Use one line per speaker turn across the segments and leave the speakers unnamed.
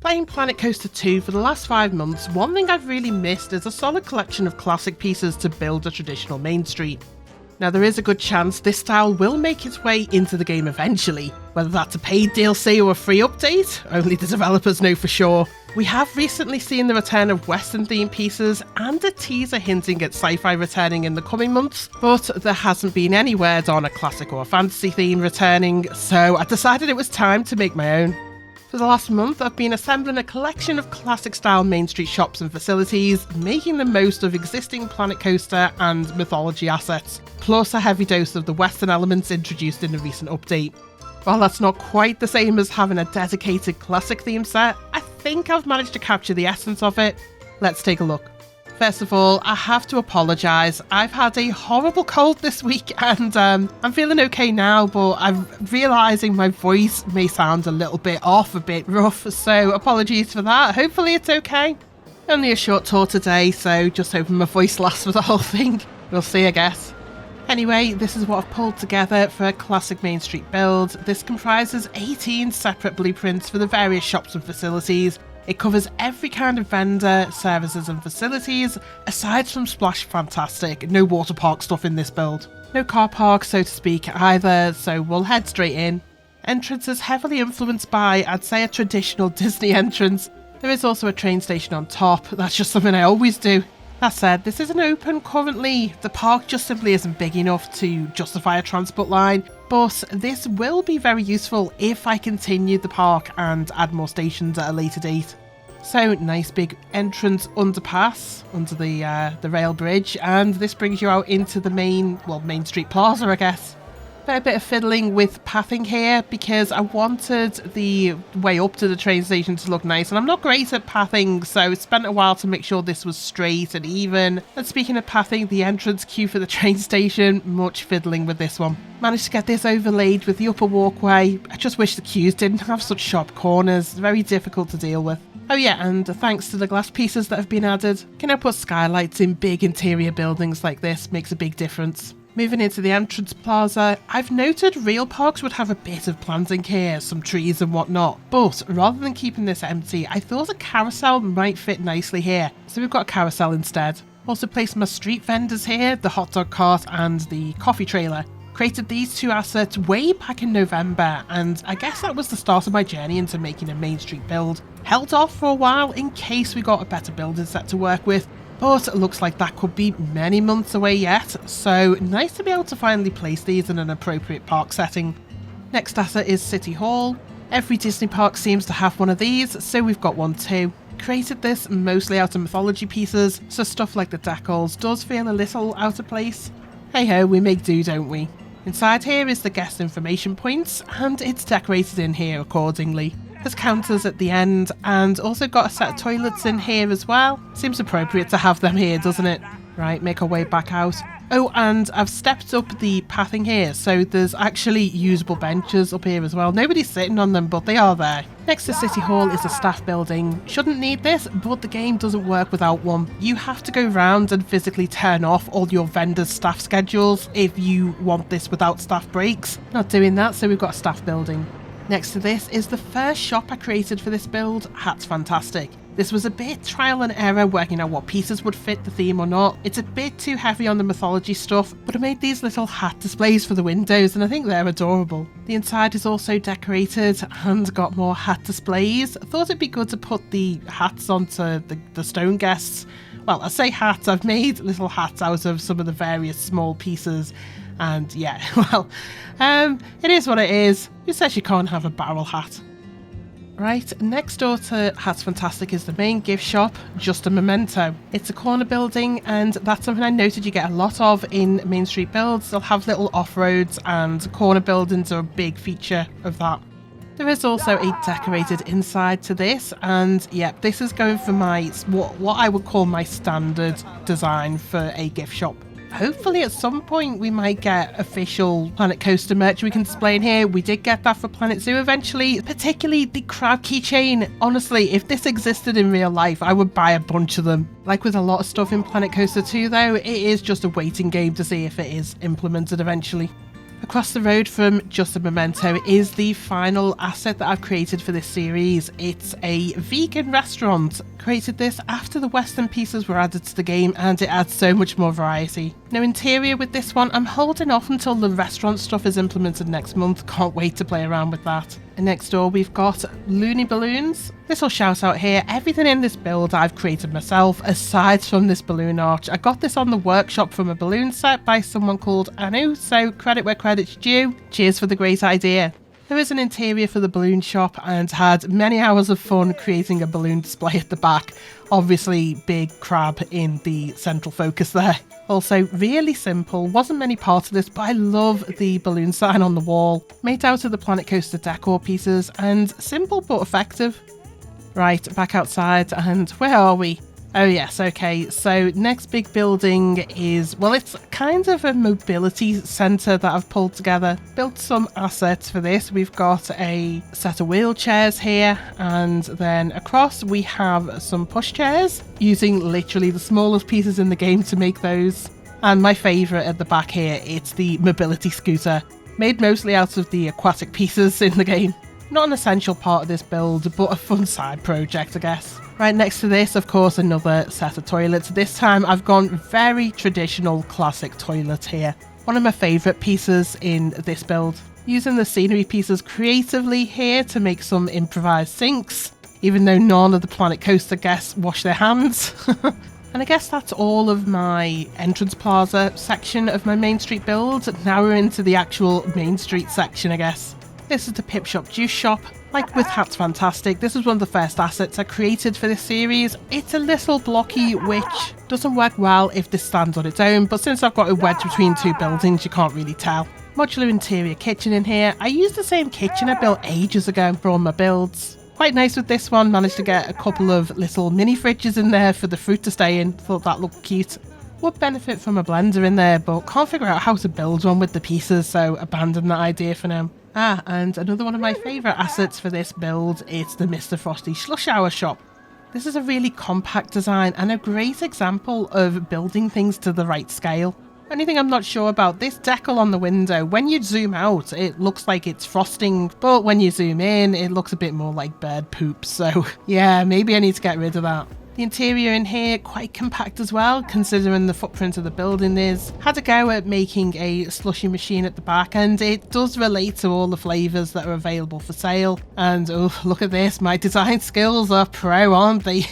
Playing Planet Coaster 2 for the last 5 months, one thing I've really missed is a solid collection of classic pieces to build a traditional Main Street. Now there is a good chance this style will make its way into the game eventually, whether that's a paid DLC or a free update, only the developers know for sure. We have recently seen the return of Western themed pieces and a teaser hinting at sci-fi returning in the coming months, but there hasn't been any word on a classic or a fantasy theme returning, so I decided it was time to make my own. For the last month, I've been assembling a collection of classic-style Main Street shops and facilities, making the most of existing Planet Coaster and mythology assets, plus a heavy dose of the Western elements introduced in a recent update. While that's not quite the same as having a dedicated classic theme set, I think I've managed to capture the essence of it. Let's take a look. First of all, I have to apologise. I've had a horrible cold this week and I'm feeling okay now, but I'm realising my voice may sound a little bit off, a bit rough, so apologies for that. Hopefully it's okay. Only a short tour today, so just hoping my voice lasts for the whole thing. We'll see, I guess. Anyway, this is what I've pulled together for a classic Main Street build. This comprises 18 separate blueprints for the various shops and facilities. It covers every kind of vendor, services and facilities, aside from Splash Fantastic. No water park stuff in this build. No car park, so to speak, either, so we'll head straight in. Entrance is heavily influenced by, I'd say, a traditional Disney entrance. There is also a train station on top. That's just something I always do. That said, this isn't open currently. The park just simply isn't big enough to justify a transport line, but this will be very useful if I continue the park and add more stations at a later date. So, nice big entrance underpass under the rail bridge, and this brings you out into the Main Street Plaza, I guess. A bit of fiddling with pathing here because I wanted the way up to the train station to look nice, and I'm not great at pathing, so I spent a while to make sure this was straight and even. And speaking of pathing, the entrance queue for the train station, much fiddling with this one. Managed to get this overlaid with the upper walkway. I just wish the queues didn't have such sharp corners, very difficult to deal with. Oh yeah, and thanks to the glass pieces that have been added, can I put skylights in big interior buildings like this, makes a big difference. Moving into the entrance plaza, I've noted real parks would have a bit of planting here, some trees and whatnot, but rather than keeping this empty, I thought a carousel might fit nicely here, so we've got a carousel instead. Also placed my street vendors here, the hot dog cart and the coffee trailer. Created these two assets way back in November, and I guess that was the start of my journey into making a Main Street build. Held off for a while in case we got a better building set to work with, but it looks like that could be many months away yet, so nice to be able to finally place these in an appropriate park setting. Next asset is City Hall. Every Disney park seems to have one of these, so we've got one too. Created this mostly out of mythology pieces, so stuff like the decals does feel a little out of place. Hey ho, we make do, don't we? Inside here is the guest information points, and it's decorated in here accordingly. There's counters at the end, and also got a set of toilets in here as well. Seems appropriate to have them here, doesn't it? Right, make our way back out. Oh, and I've stepped up the pathing here, so there's actually usable benches up here as well. Nobody's sitting on them, but they are there. Next to City Hall is a staff building. Shouldn't need this, but the game doesn't work without one. You have to go round and physically turn off all your vendors' staff schedules if you want this without staff breaks. Not doing that, so we've got a staff building. Next to this is the first shop I created for this build, Hats Fantastic. This was a bit trial and error working out what pieces would fit the theme or not. It's a bit too heavy on the mythology stuff, but I made these little hat displays for the windows and I think they're adorable. The inside is also decorated and got more hat displays. I thought it'd be good to put the hats onto the stone guests. Well, I say hats, I've made little hats out of some of the various small pieces. And yeah, well, it is what it is. Who says you can't have a barrel hat? Right, next door to Hats Fantastic is the main gift shop, Just a Memento. It's a corner building, and that's something I noted you get a lot of in Main Street builds. They'll have little off-roads, and corner buildings are a big feature of that. There is also a decorated inside to this, and yeah, this is going for my what I would call my standard design for a gift shop. Hopefully at some point we might get official Planet Coaster merch we can display in here. We did get that for Planet Zoo eventually, particularly the crab keychain. Honestly, if this existed in real life, I would buy a bunch of them. Like with a lot of stuff in Planet Coaster 2 though, it is just a waiting game to see if it is implemented eventually. Across the road from Just a Memento is the final asset that I've created for this series. It's a vegan restaurant. Created this after the Western pieces were added to the game, and it adds so much more variety. Now, interior with this one, I'm holding off until the restaurant stuff is implemented next month. Can't wait to play around with that. And next door we've got Looney Balloons. This will shout out here, everything in this build I've created myself, aside from this balloon arch. I got this on the workshop from a balloon set by someone called Anu, so credit where credit's due. Cheers for the great idea. There is an interior for the balloon shop and had many hours of fun creating a balloon display at the back. Obviously big crab in the central focus there. Also really simple, wasn't many parts of this, but I love the balloon sign on the wall. Made out of the Planet Coaster decor pieces and simple but effective. Right, back outside, and where are we? Oh yes, okay, so next big building is, well, it's kind of a mobility centre that I've pulled together. Built some assets for this. We've got a set of wheelchairs here, and then across we have some pushchairs, using literally the smallest pieces in the game to make those. And my favourite at the back here, it's the mobility scooter, made mostly out of the aquatic pieces in the game. Not an essential part of this build, but a fun side project, I guess. Right next to this, of course, another set of toilets. This time I've gone very traditional classic toilet here. One of my favourite pieces in this build. Using the scenery pieces creatively here to make some improvised sinks, even though none of the Planet Coaster guests wash their hands. And I guess that's all of my entrance plaza section of my Main Street build. Now we're into the actual Main Street section, I guess. This is the Pip Shop Juice Shop. Like with Hat's Fantastic, this is one of the first assets I created for this series. It's a little blocky, which doesn't work well if this stands on its own, but since I've got a wedge between two buildings, you can't really tell. Modular interior kitchen in here. I used the same kitchen I built ages ago for all my builds. Quite nice with this one, managed to get a couple of little mini fridges in there for the fruit to stay in. Thought that looked cute. Would benefit from a blender in there, but can't figure out how to build one with the pieces, so abandon that idea for now. Ah, and another one of my favourite assets for this build is the Mr. Frosty Slush Hour shop. This is a really compact design and a great example of building things to the right scale. Only thing I'm not sure about, this decal on the window, when you zoom out it looks like it's frosting, but when you zoom in it looks a bit more like bird poop, so yeah, maybe I need to get rid of that. The interior in here, quite compact as well, considering the footprint of the building is. Had a go at making a slushy machine at the back, and it does relate to all the flavours that are available for sale. And oh, look at this, my design skills are pro, aren't they?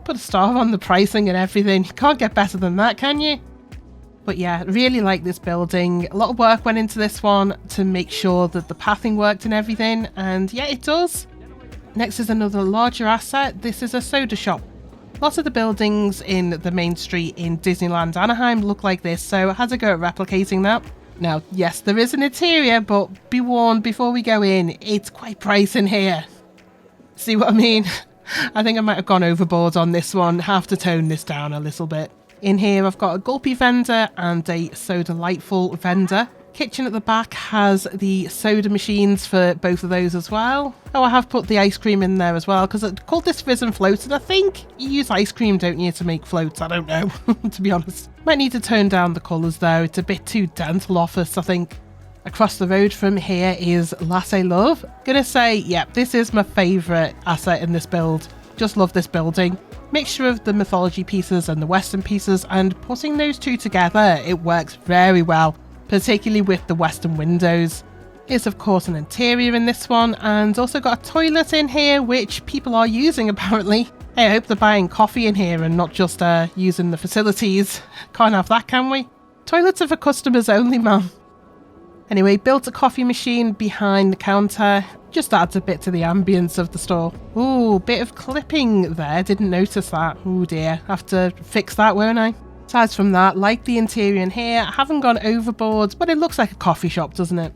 Put a star on the pricing and everything. You can't get better than that, can you? But yeah, really like this building. A lot of work went into this one to make sure that the pathing worked and everything, and yeah, it does. Next is another larger asset. This is a soda shop. Lots of the buildings in the main street in Disneyland Anaheim look like this, so I had to go at replicating that. Now, yes, there is an interior, but be warned before we go in, it's quite pricey in here. See what I mean? I think I might have gone overboard on this one, have to tone this down a little bit. In here I've got a gulpy vendor and a soda lightful vendor. Kitchen at the back has the soda machines for both of those as well. Oh, I have put the ice cream in there as well, because I called this fizz and float, and I think you use ice cream, don't you, to make floats? I don't know, to be honest. Might need to tone down the colours though, it's a bit too dental office, I think. Across the road from here is Latte Love. Gonna say, yep, this is my favourite asset in this build. Just love this building. Mixture of the mythology pieces and the Western pieces, and putting those two together, it works very well. Particularly with the western windows. There's of course an interior in this one, and also got a toilet in here which people are using apparently. Hey, I hope they're buying coffee in here and not just using the facilities. Can't have that, can we? Toilets are for customers only, man. Anyway, built a coffee machine behind the counter. Just adds a bit to the ambience of the store. Ooh, bit of clipping there, didn't notice that. Oh dear, have to fix that, won't I? Aside from that, like the interior in here, I haven't gone overboard, but it looks like a coffee shop, doesn't it?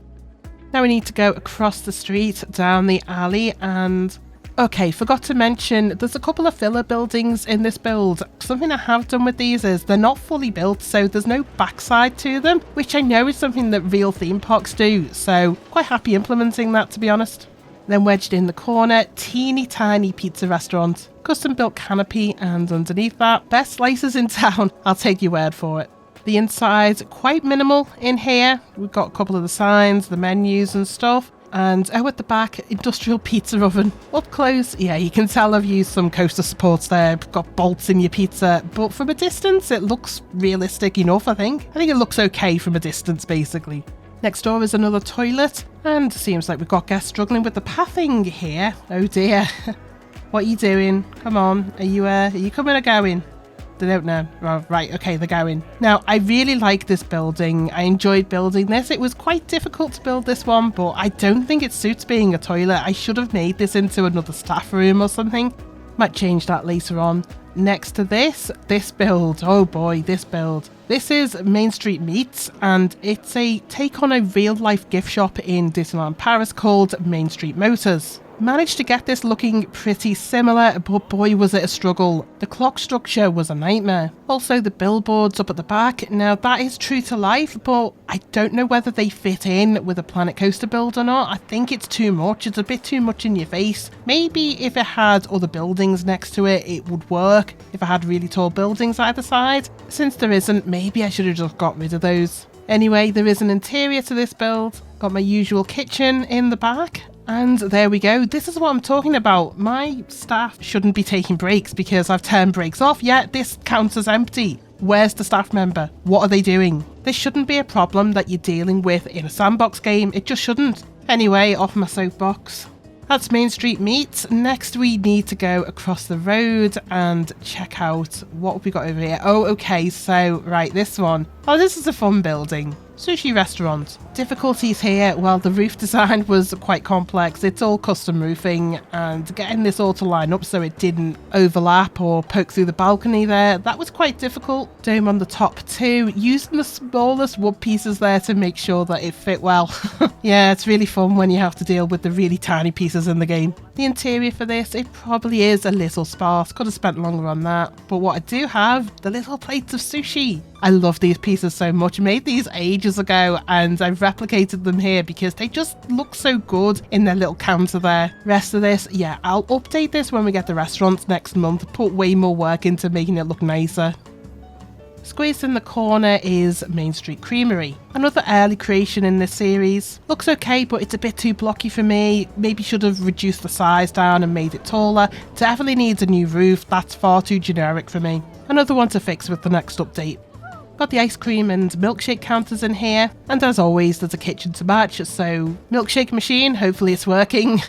Now we need to go across the street, down the alley, and... Okay, forgot to mention, there's a couple of filler buildings in this build. Something I have done with these is they're not fully built, so there's no backside to them, which I know is something that real theme parks do, so quite happy implementing that, to be honest. Then wedged in the corner, teeny tiny pizza restaurant. Custom built canopy, and underneath that, best slices in town. I'll take your word for it. The inside's quite minimal in here. We've got a couple of the signs, the menus and stuff. And at the back, industrial pizza oven. Up close, yeah, you can tell I've used some coaster supports there. Got bolts in your pizza, but from a distance, it looks realistic enough, I think. I think it looks okay from a distance, basically. Next door is another toilet, and seems like we've got guests struggling with the pathing here. Oh dear. What are you doing? Come on, are you coming or going? They don't know. Oh, right, okay, they're going. Now, I really like this building. I enjoyed building this. It was quite difficult to build this one, but I don't think it suits being a toilet. I should have made this into another staff room or something. Might change that later on. Next to this build. Oh boy, this build. This is Main Street Meats, and it's a take on a real-life gift shop in Disneyland Paris called Main Street Motors. Managed to get this looking pretty similar, but boy was it a struggle. The clock structure was a nightmare. Also the billboards up at the back, now that is true to life, but I don't know whether they fit in with a Planet Coaster build or not. I think it's too much, it's a bit too much in your face. Maybe if it had other buildings next to it, it would work. If I had really tall buildings either side. Since there isn't, maybe I should have just got rid of those. Anyway, there is an interior to this build. Got my usual kitchen in the back. And there we go. This is what I'm talking about. My staff shouldn't be taking breaks because I've turned breaks off. Yeah, this counts as empty. Where's the staff member? What are they doing? This shouldn't be a problem that you're dealing with in a sandbox game. It just shouldn't. Anyway, off my soapbox. That's Main Street Meats. Next we need to go across the road and check out what have we got over here. Oh, okay, so, right, this one. Oh, this is a fun building. Sushi restaurant. Difficulties here, well, the roof design was quite complex. It's all custom roofing, and getting this all to line up so it didn't overlap or poke through the balcony there, that was quite difficult. Dome on the top too, using the smallest wood pieces there to make sure that it fit well. Yeah, it's really fun when you have to deal with the really tiny pieces in the game. The interior for this, it probably is a little sparse. Could have spent longer on that. But what I do have, the little plates of sushi. I love these pieces so much. I made these ages ago and I've replicated them here because they just look so good in their little counter there. Rest of this, yeah, I'll update this when we get the restaurants next month. Put way more work into making it look nicer. Squeezed in the corner is Main Street Creamery. Another early creation in this series. Looks okay, but it's a bit too blocky for me. Maybe should have reduced the size down and made it taller. Definitely needs a new roof. That's far too generic for me. Another one to fix with the next update. Got the ice cream and milkshake counters in here, and as always there's a kitchen to match, so milkshake machine, hopefully it's working,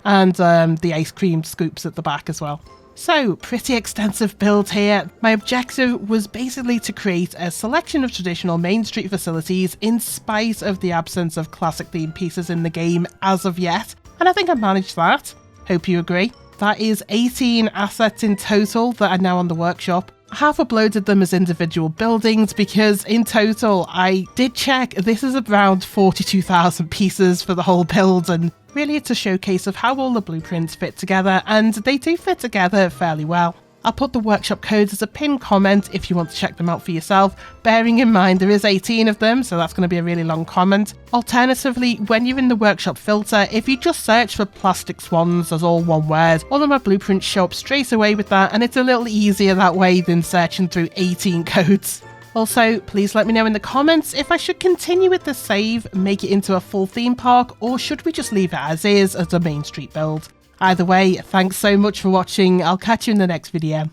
and the ice cream scoops at the back as well. So, pretty extensive build here. My objective was basically to create a selection of traditional Main Street facilities in spite of the absence of classic themed pieces in the game as of yet, and I think I managed that. Hope you agree. That is 18 assets in total that are now on the workshop. I have uploaded them as individual buildings because in total I did check, this is around 42,000 pieces for the whole build, and really it's a showcase of how all the blueprints fit together, and they do fit together fairly well. I'll put the workshop codes as a pinned comment if you want to check them out for yourself, bearing in mind there is 18 of them, so that's going to be a really long comment. Alternatively, when you're in the workshop filter, if you just search for plastic swans as all one word, all of my blueprints show up straight away with that, and it's a little easier that way than searching through 18 codes. Also, please let me know in the comments if I should continue with the save, make it into a full theme park, or should we just leave it as is as a Main Street build. Either way, thanks so much for watching. I'll catch you in the next video.